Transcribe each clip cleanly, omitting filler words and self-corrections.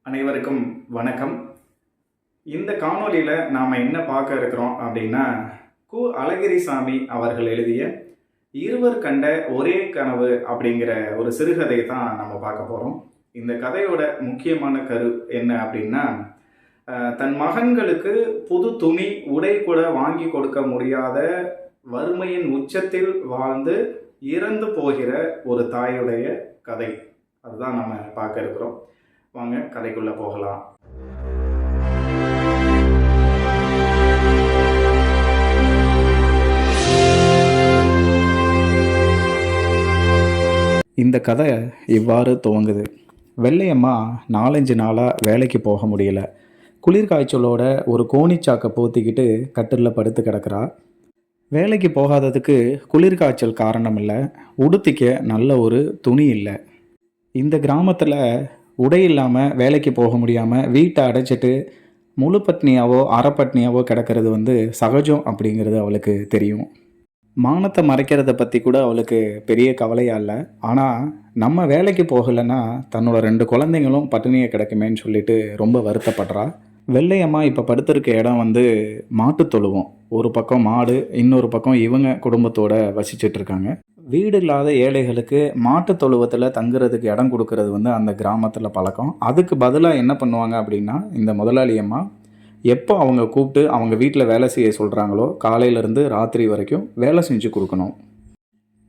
அனைவருக்கும் வணக்கம். இந்த காணொளியில் நாம் என்ன பார்க்க இருக்கிறோம் அப்படின்னா, கு. அழகிரிசாமி அவர்கள் எழுதிய இருவர் கண்ட ஒரே கனவு அப்படிங்கிற ஒரு சிறுகதையை தான் நம்ம பார்க்க போகிறோம். இந்த கதையோட முக்கியமான கரு என்ன அப்படின்னா, தன் மகன்களுக்கு புது துணி உடை கூட வாங்கி கொடுக்க முடியாத வறுமையின் உச்சத்தில் வாழ்ந்து இறந்து போகிற ஒரு தாயுடைய கதை. அதுதான் நம்ம பார்க்க இருக்கிறோம். வாங்க கதைக்குள்ள போகலாம். இந்த கதை இவ்வாறு துவங்குது. வெள்ளையம்மா 4-5 நாளாக வேலைக்கு போக முடியல. குளிர்காய்ச்சலோட ஒரு கோணிச்சாக்கை போத்திக்கிட்டு கட்டிலில் படுத்து கிடக்கிறா. வேலைக்கு போகாததுக்கு குளிர்காய்ச்சல் காரணம் இல்லை, உடுத்திக்க நல்ல ஒரு துணி இல்லை. இந்த கிராமத்தில் உடை இல்லாமல் வேலைக்கு போக முடியாமல் வீட்டை அடைச்சிட்டு முழு பட்னியாவோ அரைப்பட்னியாவோ கிடக்கிறது சகஜம் அப்படிங்கிறது அவளுக்கு தெரியும். மானத்தை மறைக்கிறத பற்றி கூட அவளுக்கு பெரிய கவலையாக இல்லை. ஆனால் நம்ம வேலைக்கு போகலைன்னா தன்னோட 2 குழந்தைங்களும் பட்டினியை கிடக்குமேன்னு சொல்லிட்டு ரொம்ப வருத்தப்படுறா. வெள்ளையம்மா இப்போ படுத்திருக்க இடம் மாட்டு தொழுவம். ஒரு பக்கம் மாடு, இன்னொரு பக்கம் இவங்க குடும்பத்தோடு வசிச்சிட்ருக்காங்க. வீடு இல்லாத ஏழைகளுக்கு மாட்டு தொழுவத்தில் தங்குறதுக்கு இடம் கொடுக்கறது அந்த கிராமத்தில் பழக்கம். அதுக்கு பதிலாக என்ன பண்ணுவாங்க அப்படின்னா, இந்த முதலாளியம்மா எப்போ அவங்க கூப்பிட்டு அவங்க வீட்டில் வேலை செய்ய சொல்கிறாங்களோ காலையிலேருந்து ராத்திரி வரைக்கும் வேலை செஞ்சு கொடுக்கணும்.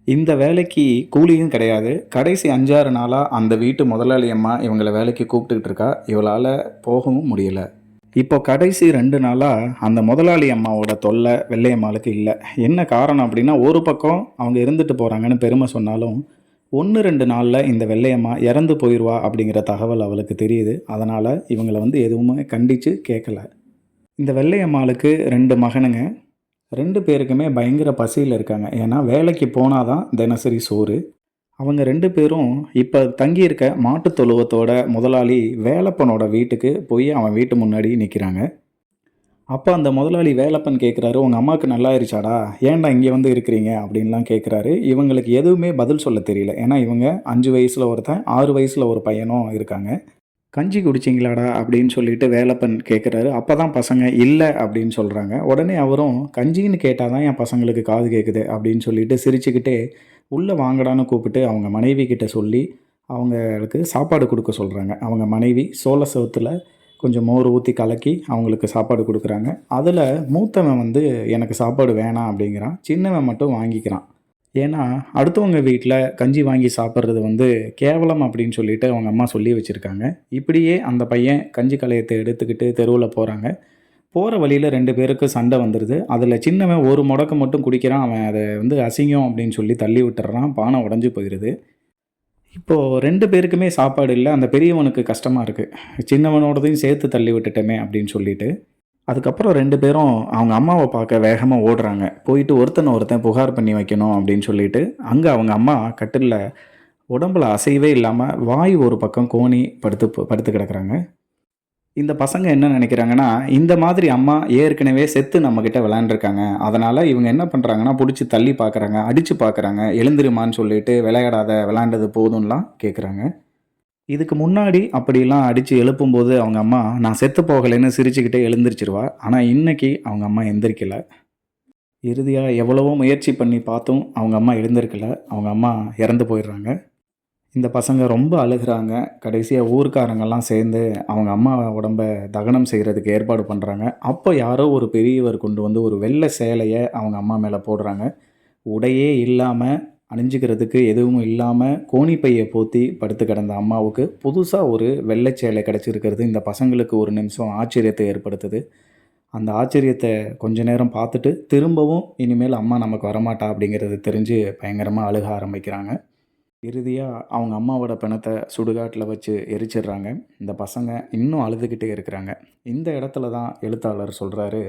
இந்த வேலைக்கு கூலியும் கிடையாது. கடைசி 5-6 நாளாக அந்த வீட்டு முதலாளியம்மா இவங்களை வேலைக்கு கூப்பிட்டுக்கிட்டு இருக்கா. இவளால் போகவும் முடியலை. இப்போ கடைசி 2 நாளாக அந்த முதலாளி அம்மாவோட தொல்லை வெள்ளையம்மாளுக்கு இல்லை. என்ன காரணம் அப்படின்னா, ஒரு பக்கம் அவங்க இருந்துட்டு போகிறாங்கன்னு பெருமை சொன்னாலும் 1-2 நாளில் இந்த வெள்ளையம்மா இறந்து போயிடுவா அப்படிங்கிற தகவல் அவளுக்கு தெரியுது. அதனால் இவங்களை எதுவுமே கண்டித்து கேட்கல. இந்த வெள்ளையம்மாளுக்கு 2 மகனுங்க. 2 பேருக்குமே பயங்கர பசியில் இருக்காங்க. ஏன்னா வேலைக்கு போனால் தான் தினசரி சோறு. அவங்க 2 பேரும் இப்போ தங்கியிருக்க மாட்டு தொழுவத்தோட முதலாளி வேலப்பனோட வீட்டுக்கு போய் அவன் வீட்டு முன்னாடி நிற்கிறாங்க. அப்போ அந்த முதலாளி வேலப்பன் கேட்குறாரு, உங்கள் அம்மாவுக்கு நல்லாயிருச்சாடா, ஏன்டா இங்கே இருக்கிறீங்க அப்படின்லாம் கேட்குறாரு. இவங்களுக்கு எதுவுமே பதில் சொல்ல தெரியல. ஏன்னா இவங்க 5 வயசில் ஒருத்தன், 6 வயசில் ஒரு பையனும் இருக்காங்க. கஞ்சி குடிச்சிங்களாடா அப்படின்னு சொல்லிட்டு வேலப்பன் கேட்குறாரு. அப்போ தான் பசங்க இல்லை அப்படின்னு சொல்கிறாங்க. உடனே அவரும், கஞ்சின்னு கேட்டால் தான் என் பசங்களுக்கு காது கேட்குது அப்படின்னு சொல்லிட்டு சிரிச்சுக்கிட்டே உள்ளே வாங்கடான்னு கூப்பிட்டு அவங்க மனைவி கிட்ட சொல்லி அவங்களுக்கு சாப்பாடு கொடுக்க சொல்கிறாங்க. அவங்க மனைவி சோள சோத்தில் கொஞ்சம் மோர் ஊற்றி கலக்கி அவங்களுக்கு சாப்பாடு கொடுக்குறாங்க. அதில் மூத்தவன் எனக்கு சாப்பாடு வேணாம் அப்படிங்கிறான். சின்னவன் மட்டும் வாங்கிக்கிறான். ஏன்னா அடுத்தவங்க வீட்டில் கஞ்சி வாங்கி சாப்பிட்றது கேவலம் அப்படின்னு சொல்லிட்டு அவங்க அம்மா சொல்லி வச்சுருக்காங்க. இப்படியே அந்த பையன் கஞ்சி கலையத்தை எடுத்துக்கிட்டு தெருவில் போகிறாங்க. போகிற வழியில் 2 பேருக்கு சண்டை வந்துடுது. அதில் சின்னவன் ஒரு முடக்கு மட்டும் குடிக்கிறான். அவன் அதை அசிங்கம் அப்படின்னு சொல்லி தள்ளி விட்டுறான். பானை உடஞ்சி போயிடுது. இப்போது 2 பேருக்குமே சாப்பாடு இல்லை. அந்த பெரியவனுக்கு கஷ்டமாக இருக்குது, சின்னவனோடதையும் சேர்த்து தள்ளி விட்டுட்டோமே அப்படின்னு சொல்லிட்டு. அதுக்கப்புறம் 2 பேரும் அவங்க அம்மாவை பார்க்க வேகமாக ஓடுறாங்க. போயிட்டு ஒருத்தன் புகார் பண்ணி வைக்கணும் அப்படின்னு சொல்லிட்டு அங்கே அவங்க அம்மா கட்டிலில் உடம்புல அசைவே இல்லாமல் வாய் ஒரு பக்கம் கோணி படுத்து கிடக்குறாங்க. இந்த பசங்க என்ன நினைக்கிறாங்கன்னா, இந்த மாதிரி அம்மா ஏற்கனவே செத்து நம்மக்கிட்ட விளையாண்டுருக்காங்க. அதனால் இவங்க என்ன பண்ணுறாங்கன்னா, பிடிச்சி தள்ளி பார்க்குறாங்க, அடித்து பார்க்குறாங்க. எழுந்திருமான்னு சொல்லிட்டு விளையாடாத, விளையாண்டது போதும்லாம் கேட்குறாங்க. இதுக்கு முன்னாடி அப்படிலாம் அடித்து எழுப்பும்போது அவங்க அம்மா நான் செத்து போகலைன்னு சிரிச்சுக்கிட்டே எழுந்திரிச்சிருவா. ஆனால் இன்றைக்கி அவங்க அம்மா எந்திரிக்கலை. இறுதியாக எவ்வளவோ முயற்சி பண்ணி பார்த்தும் அவங்க அம்மா எழுந்திருக்கலை. அவங்க அம்மா இறந்து போயிடுறாங்க. இந்த பசங்க ரொம்ப அழுகிறாங்க. கடைசியாக ஊர்க்காரங்கெல்லாம் சேர்ந்து அவங்க அம்மா உடம்பை தகனம் செய்கிறதுக்கு ஏற்பாடு பண்ணுறாங்க. அப்போ யாரோ ஒரு பெரியவர் கொண்டு ஒரு வெள்ளை சேலையை அவங்க அம்மா மேலே போடுறாங்க. உடையே இல்லாமல், அணிஞ்சிக்கிறதுக்கு எதுவும் இல்லாமல் கோணிப்பையை போற்றி படுத்து கிடந்த அம்மாவுக்கு புதுசாக ஒரு வெள்ளை சேலை கிடச்சிருக்கிறது இந்த பசங்களுக்கு ஒரு நிமிஷம் ஆச்சரியத்தை ஏற்படுத்துது. அந்த ஆச்சரியத்தை கொஞ்ச நேரம் பார்த்துட்டு திரும்பவும் இனிமேல் அம்மா நமக்கு வரமாட்டா அப்படிங்கிறது தெரிஞ்சு பயங்கரமாக அழுக ஆரம்பிக்கிறாங்க. இறுதியாக அவங்க அம்மாவோட பிணத்தை சுடுகாட்டில் வச்சு எரிச்சிடுறாங்க. இந்த பசங்க இன்னும் அழுதுகிட்டே இருக்கிறாங்க. இந்த இடத்துல தான் எழுத்தாளர் சொல்கிறாரு,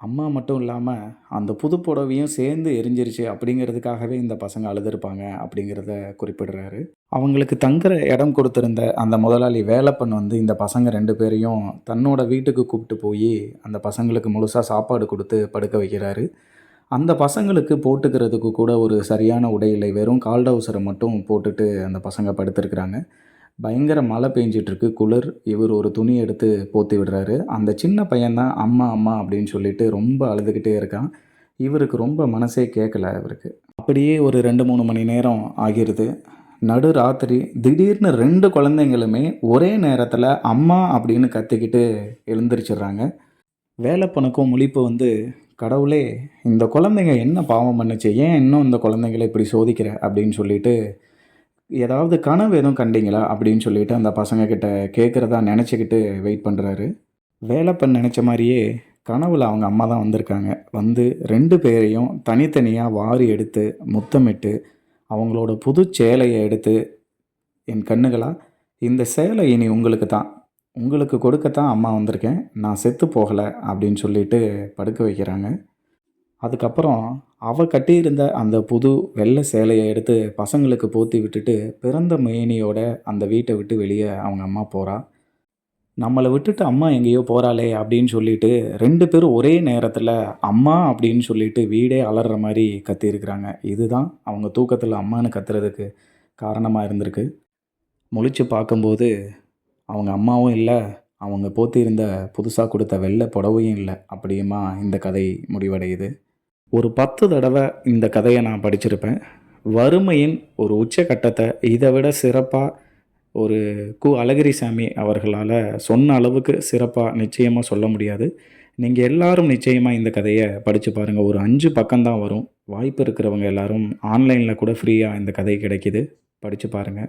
அம்மா மட்டும் இல்லாமல் அந்த புது புடவையும் சேர்ந்து எரிஞ்சிருச்சு அப்படிங்கிறதுக்காகவே இந்த பசங்க அழுதுருப்பாங்க அப்படிங்கிறத குறிப்பிடுறாரு. அவங்களுக்கு தங்குற இடம் கொடுத்துருந்த அந்த முதலாளி வேலப்பன் இந்த பசங்க 2 பேரையும் தன்னோட வீட்டுக்கு கூப்பிட்டு போய் அந்த பசங்களுக்கு முழுசாக சாப்பாடு கொடுத்து படுக்க வைக்கிறாரு. அந்த பசங்களுக்கு போட்டுக்கிறதுக்கு கூட ஒரு சரியான உடை இல்லை. வெறும் கால் டவுசரை மட்டும் போட்டுட்டு அந்த பசங்க படுத்திருக்கிறாங்க. பயங்கர மழை பெஞ்சிட்ருக்கு, குளிர். இவர் ஒரு துணி எடுத்து போத்தி விடுறாரு. அந்த சின்ன பையன் தான் அம்மா, அம்மா அப்படின்னு சொல்லிட்டு ரொம்ப அழுதுகிட்டே இருக்கான். இவருக்கு ரொம்ப மனசே கேட்கல இவருக்கு. அப்படியே ஒரு 2, 3 மணி நேரம் ஆகிருது. நடுராத்திரி திடீர்னு 2 குழந்தைங்களுமே ஒரே நேரத்தில அம்மா அப்படின்னு கத்திக்கிட்டு எழுந்திரிச்சிடுறாங்க. வேலப்பனுக்கும் முழிப்பு வந்து, "கடவுளே! இந்த குழந்தைங்க என்ன பாவம் பண்ணுச்சு? ஏன் இன்னும் இந்த குழந்தைங்கள இப்படி சோதிக்கிற?" அப்படின்னு சொல்லிட்டு, "ஏதாவது கனவு எதுவும் கண்டீங்களா?" அப்படின்னு சொல்லிட்டு அந்த பசங்க கிட்ட கேட்கிறதா நெனச்சுக்கிட்டு வெயிட் பண்றாரு. வேலப்பன் நெனச்ச மாரியே கனவுல அவங்க அம்மா தான் வந்திருக்காங்க. வந்து 2 பேரையும் தனித்தனியா வாரி எடுத்து, முத்தமிட்டு, அவங்களோட புது சேலைய எடுத்து, "என் கண்ணுகளா, இந்த சேலை இனி உங்களுக்கு தான். உங்களுக்கு கொடுக்க தான் அம்மா வந்திருக்கேன். நான் செத்து போகல." அப்படின்னு சொல்லிட்டு படுக்க வைக்கிறாங்க. அதுக்கப்புறம் அவ கட்டியிருந்த அந்த புது வெள்ள சேலைய எடுத்து பசங்களுக்கு போத்தி விட்டுட்டு, பிறந்த மேனியோட அந்த வீட்ட விட்டு வெளிய அவங்க அம்மா போறா. நம்மள விட்டுட்டு அம்மா எங்கேயோ போறாளே அப்படின்னு சொல்லிட்டு 2 பேரும் ஒரே நேரத்தில அம்மா அப்படின்னு சொல்லிட்டு வீடே அலர்ற மாரி கத்தியிருக்கிறாங்க. இதுதான் அவங்க தூக்கத்தில அம்மான்னு கத்துறதுக்கு காரணமா இருந்திருக்கு. முழிச்சு பார்க்கும்போது அவங்க அம்மாவும் இல்ல, அவங்க போத்தியிருந்த புதுசா குடுத்த வெள்ள புடவையும் இல்ல. அப்படியுமா இந்த கதை முடிவடையுது. ஒரு 10 தடவ இந்த கதைய நான் படிச்சிருப்பேன். வறுமையின் ஒரு உச்சகட்டத்த இத விட சிறப்பா ஒரு அழகிரிசாமி அவர்களால சொன்ன அளவுக்கு சிறப்பா நிச்சயமா சொல்ல முடியாது. நீங்க எல்லாரும் நிச்சயமா இந்த கதைய படிச்சு பாருங்க. ஒரு 5 பக்கம் தான் வரும். வாய்ப்பு இருக்கிறவங்க எல்லாரும் ஆன்லைன்ல கூட ஃப்ரீயா இந்த கதை கிடைக்குது. படிச்சு பாருங்க.